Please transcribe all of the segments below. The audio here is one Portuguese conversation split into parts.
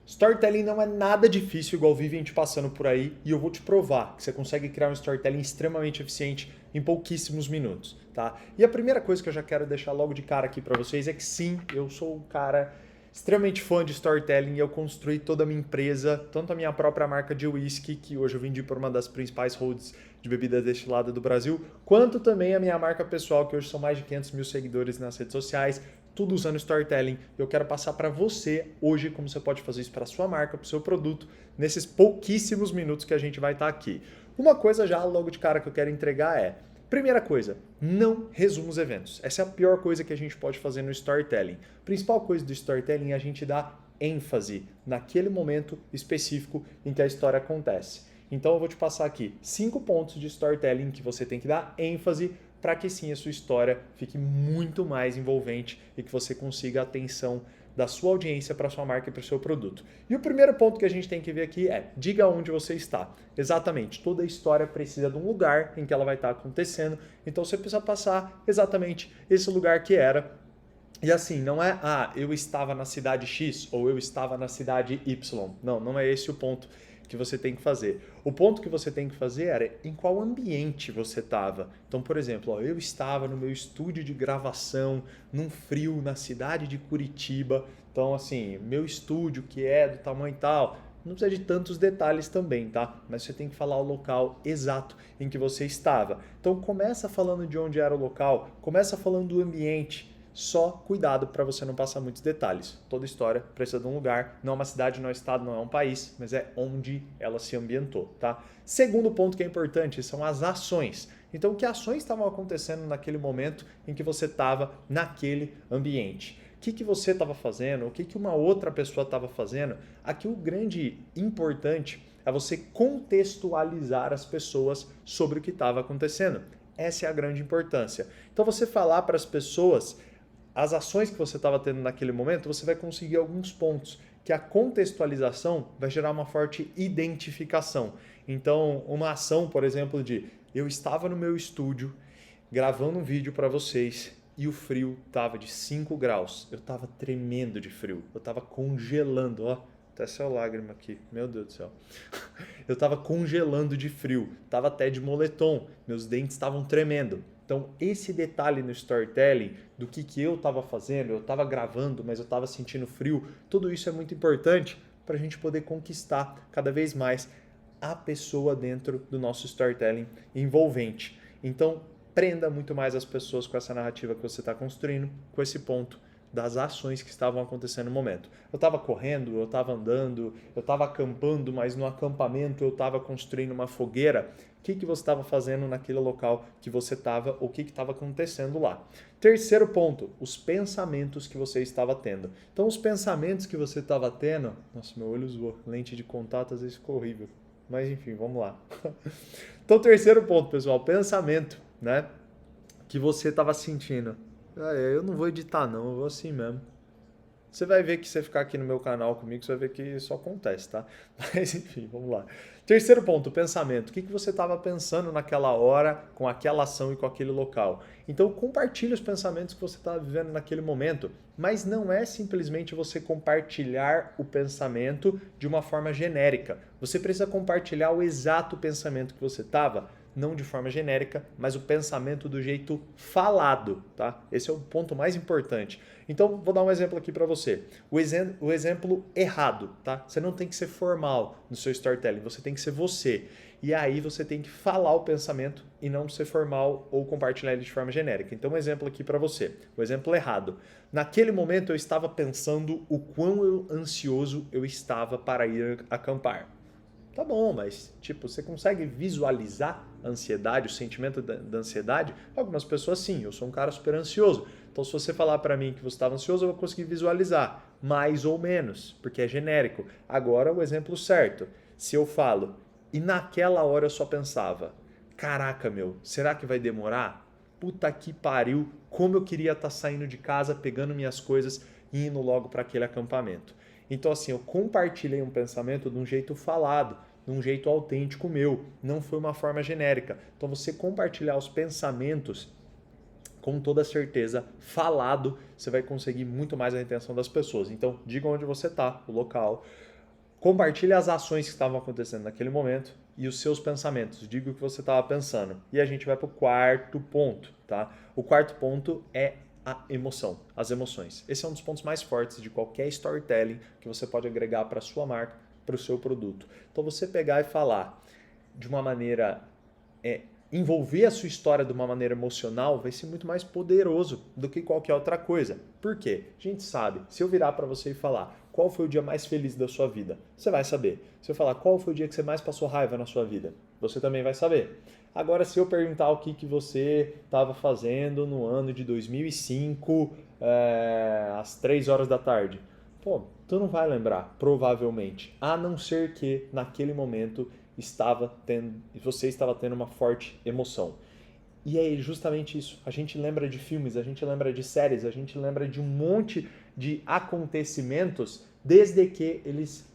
Storytelling não é nada difícil igual vivem te passando por aí e eu vou te provar que você consegue criar um storytelling extremamente eficiente em pouquíssimos minutos, tá? E a primeira coisa que eu já quero deixar logo de cara aqui para vocês é que sim, eu sou um cara extremamente fã de storytelling e eu construí toda a minha empresa, tanto a minha própria marca de whisky, que hoje eu vendi por uma das principais holds de bebida destilada do Brasil, quanto também a minha marca pessoal, que hoje são mais de 500 mil seguidores nas redes sociais, tudo usando storytelling. Eu quero passar para você hoje como você pode fazer isso para a sua marca, para o seu produto, nesses pouquíssimos minutos que a gente vai estar aqui. Uma coisa já logo de cara que eu quero entregar é, primeira coisa, não resuma os eventos. Essa é a pior coisa que a gente pode fazer no storytelling. A principal coisa do storytelling é a gente dar ênfase naquele momento específico em que a história acontece. Então eu vou te passar aqui 5 pontos de storytelling que você tem que dar ênfase para que sim a sua história fique muito mais envolvente e que você consiga a atenção da sua audiência para a sua marca e para o seu produto. E o primeiro ponto que a gente tem que ver aqui é, diga onde você está. Exatamente, toda história precisa de um lugar em que ela vai estar acontecendo, então você precisa passar exatamente esse lugar que era. E assim, não é, eu estava na cidade X ou eu estava na cidade Y. Não, não é esse o ponto que você tem que fazer. O ponto que você tem que fazer era em qual ambiente você estava. Então, por exemplo, eu estava no meu estúdio de gravação, num frio, na cidade de Curitiba. Então, assim, meu estúdio que é do tamanho tal, não precisa de tantos detalhes também, tá? Mas você tem que falar o local exato em que você estava. Então, começa falando de onde era o local, começa falando do ambiente. Só cuidado para você não passar muitos detalhes. Toda história precisa de um lugar, não é uma cidade, não é um estado, não é um país, mas é onde ela se ambientou, tá? Segundo ponto que é importante são as ações. Então, que ações estavam acontecendo naquele momento em que você estava naquele ambiente? O que você estava fazendo? O que uma outra pessoa estava fazendo? Aqui o grande importante é você contextualizar as pessoas sobre o que estava acontecendo. Essa é a grande importância. Então, você falar para as pessoas as ações que você estava tendo naquele momento, você vai conseguir alguns pontos, que a contextualização vai gerar uma forte identificação. Então, uma ação, por exemplo, de eu estava no meu estúdio gravando um vídeo para vocês e o frio estava de 5 graus. Eu estava tremendo de frio, eu estava congelando, ó. Até saiu lágrima aqui, meu Deus do céu. Eu estava congelando de frio, estava até de moletom, meus dentes estavam tremendo. Então, esse detalhe no storytelling, do que eu estava fazendo, eu estava gravando, mas eu estava sentindo frio, tudo isso é muito importante para a gente poder conquistar cada vez mais a pessoa dentro do nosso storytelling envolvente. Então, prenda muito mais as pessoas com essa narrativa que você está construindo, com esse ponto das ações que estavam acontecendo no momento. Eu estava correndo, eu estava andando, eu estava acampando, mas no acampamento eu estava construindo uma fogueira. O que você estava fazendo naquele local que você estava, o que estava acontecendo lá. Terceiro ponto, os pensamentos que você estava tendo. Então, os pensamentos que você estava tendo... Nossa, meu olho zoou. Lente de contato às vezes ficou horrível. Mas enfim, vamos lá. Então, terceiro ponto, pessoal, pensamento, né? Que você estava sentindo. Eu não vou editar não, eu vou assim mesmo. Você vai ver que você ficar aqui no meu canal comigo, você vai ver que isso acontece, tá? Mas enfim, vamos lá. Terceiro ponto, pensamento. O que você estava pensando naquela hora, com aquela ação e com aquele local? Então compartilhe os pensamentos que você está vivendo naquele momento, mas não é simplesmente você compartilhar o pensamento de uma forma genérica. Você precisa compartilhar o exato pensamento que você estava, não de forma genérica, mas o pensamento do jeito falado, tá? Esse é o ponto mais importante. Então, vou dar um exemplo aqui para você. O exemplo errado, tá? Você não tem que ser formal no seu storytelling, você tem que ser você. E aí você tem que falar o pensamento e não ser formal ou compartilhar ele de forma genérica. Então, um exemplo aqui para você. O exemplo errado. Naquele momento eu estava pensando o quão ansioso eu estava para ir acampar. Tá bom, mas tipo, você consegue visualizar a ansiedade, o sentimento da ansiedade? Algumas pessoas sim, eu sou um cara super ansioso. Então se você falar para mim que você estava ansioso, eu vou conseguir visualizar, mais ou menos, porque é genérico. Agora o exemplo certo, se eu falo, e naquela hora eu só pensava, caraca meu, será que vai demorar? Puta que pariu, como eu queria estar saindo de casa, pegando minhas coisas e indo logo para aquele acampamento. Então, assim, eu compartilhei um pensamento de um jeito falado, de um jeito autêntico meu, não foi uma forma genérica. Então, você compartilhar os pensamentos, com toda certeza, falado, você vai conseguir muito mais a retenção das pessoas. Então, diga onde você está, o local, Compartilhe as ações que estavam acontecendo naquele momento e os seus pensamentos. Diga o que você estava pensando. E a gente vai para o quarto ponto, tá? O quarto ponto é a emoção, as emoções. Esse é um dos pontos mais fortes de qualquer storytelling que você pode agregar para a sua marca, para o seu produto. Então você pegar e falar de uma maneira, envolver a sua história de uma maneira emocional vai ser muito mais poderoso do que qualquer outra coisa. Por quê? A gente sabe, se eu virar para você e falar qual foi o dia mais feliz da sua vida, você vai saber. Se eu falar qual foi o dia que você mais passou raiva na sua vida, você também vai saber. Agora, se eu perguntar o que você estava fazendo no ano de 2005, às 3 horas da tarde, pô, tu não vai lembrar, provavelmente. A não ser que, naquele momento, você estava tendo uma forte emoção. E é justamente isso. A gente lembra de filmes, a gente lembra de séries, a gente lembra de um monte de acontecimentos desde que eles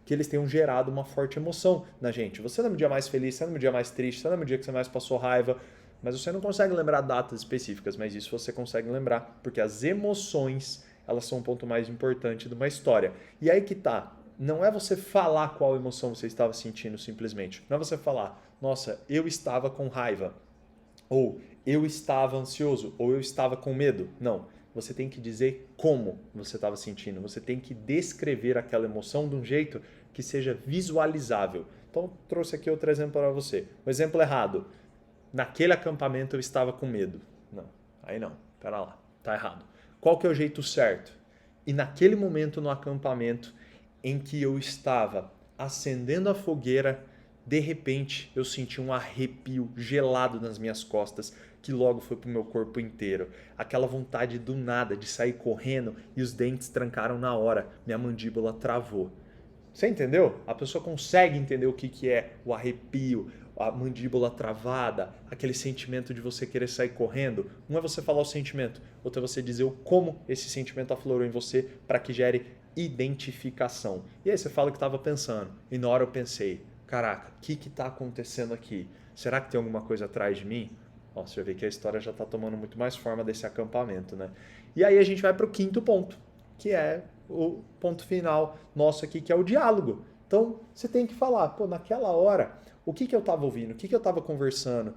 que eles tenham gerado uma forte emoção na gente. Você lembra o dia mais feliz, você lembra o dia mais triste, você lembra o dia que você mais passou raiva, mas você não consegue lembrar datas específicas, mas isso você consegue lembrar, porque as emoções, elas são um ponto mais importante de uma história. E aí que tá, não é você falar qual emoção você estava sentindo simplesmente, não é você falar, nossa, eu estava com raiva, ou eu estava ansioso, ou eu estava com medo. Não. Você tem que dizer como você estava sentindo. Você tem que descrever aquela emoção de um jeito que seja visualizável. Então, trouxe aqui outro exemplo para você. O exemplo errado. Naquele acampamento eu estava com medo. Não, aí não. Pera lá, tá errado. Qual que é o jeito certo? E naquele momento no acampamento em que eu estava acendendo a fogueira, de repente eu senti um arrepio gelado nas minhas costas que logo foi pro meu corpo inteiro. Aquela vontade do nada de sair correndo e os dentes trancaram na hora. Minha mandíbula travou. Você entendeu? A pessoa consegue entender o que é o arrepio, a mandíbula travada, aquele sentimento de você querer sair correndo. Um é você falar o sentimento, outro é você dizer o como esse sentimento aflorou em você para que gere identificação. E aí você fala o que estava pensando. E na hora eu pensei, caraca, o que está acontecendo aqui? Será que tem alguma coisa atrás de mim? Ó, você vê que a história já está tomando muito mais forma desse acampamento, né? E aí a gente vai para o quinto ponto, que é o ponto final nosso aqui, que é o diálogo. Então, você tem que falar, pô, naquela hora, o que eu estava ouvindo, o que eu estava conversando,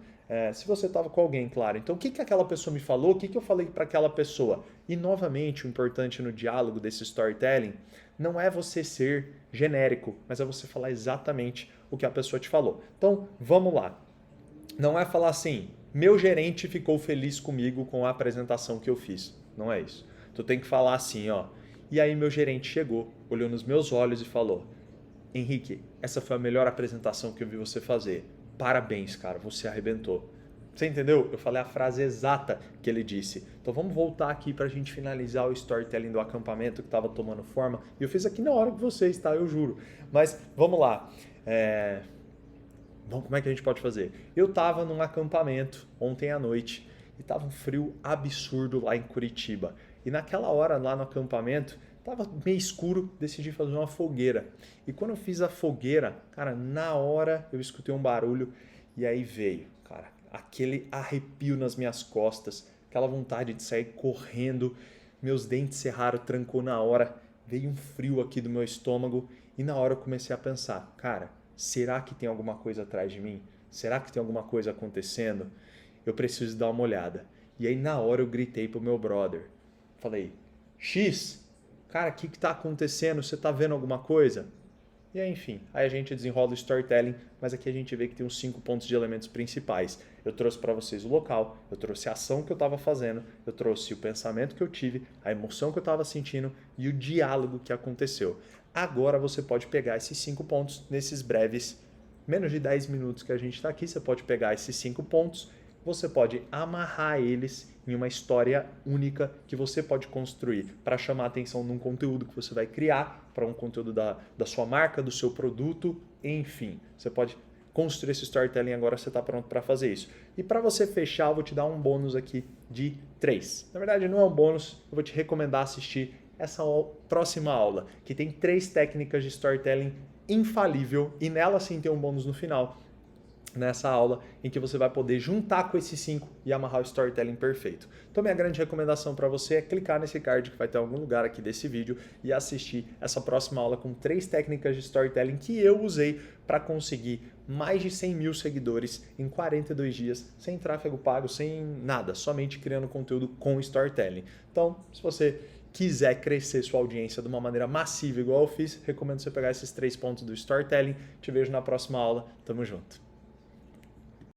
se você estava com alguém, claro. Então, o que aquela pessoa me falou, o que eu falei para aquela pessoa? E, novamente, o importante no diálogo desse storytelling não é você ser genérico, mas é você falar exatamente o que a pessoa te falou. Então, vamos lá. Não é falar assim, meu gerente ficou feliz comigo com a apresentação que eu fiz. Não é isso. Tu tem que falar assim, ó. E aí meu gerente chegou, olhou nos meus olhos e falou, Henrique, essa foi a melhor apresentação que eu vi você fazer. Parabéns, cara, você arrebentou. Você entendeu? Eu falei a frase exata que ele disse. Então vamos voltar aqui para a gente finalizar o storytelling do acampamento que estava tomando forma. E eu fiz aqui na hora com vocês, tá? Eu juro. Mas vamos lá. Bom, como é que a gente pode fazer? Eu estava num acampamento ontem à noite e estava um frio absurdo lá em Curitiba. E naquela hora lá no acampamento, estava meio escuro, decidi fazer uma fogueira. E quando eu fiz a fogueira, cara, na hora eu escutei um barulho e aí veio, cara, aquele arrepio nas minhas costas, aquela vontade de sair correndo, meus dentes cerraram, trancou na hora, veio um frio aqui do meu estômago e na hora eu comecei a pensar, cara, será que tem alguma coisa atrás de mim? Será que tem alguma coisa acontecendo? Eu preciso dar uma olhada. E aí na hora eu gritei pro meu brother. Falei, X, cara, o que tá acontecendo? Você tá vendo alguma coisa? E aí, enfim, aí a gente desenrola o storytelling, mas aqui a gente vê que tem uns 5 pontos de elementos principais. Eu trouxe para vocês o local, eu trouxe a ação que eu estava fazendo, eu trouxe o pensamento que eu tive, a emoção que eu estava sentindo e o diálogo que aconteceu. Agora você pode pegar esses 5 pontos nesses breves, menos de 10 minutos que a gente está aqui, você pode pegar esses 5 pontos, você pode amarrar eles em uma história única que você pode construir para chamar a atenção num conteúdo que você vai criar, para um conteúdo da sua marca, do seu produto, enfim. Você pode construir esse storytelling agora, você está pronto para fazer isso. E para você fechar, eu vou te dar um bônus aqui de 3. Na verdade, não é um bônus, eu vou te recomendar assistir essa próxima aula, que tem 3 técnicas de storytelling infalível e nela sim tem um bônus no final. nessa aula em que você vai poder juntar com esses 5 e amarrar o storytelling perfeito. Então minha grande recomendação para você é clicar nesse card que vai ter em algum lugar aqui desse vídeo e assistir essa próxima aula com 3 técnicas de storytelling que eu usei para conseguir mais de 100 mil seguidores em 42 dias, sem tráfego pago, sem nada, somente criando conteúdo com storytelling. Então, se você quiser crescer sua audiência de uma maneira massiva igual eu fiz, recomendo você pegar esses 3 pontos do storytelling. Te vejo na próxima aula. Tamo junto.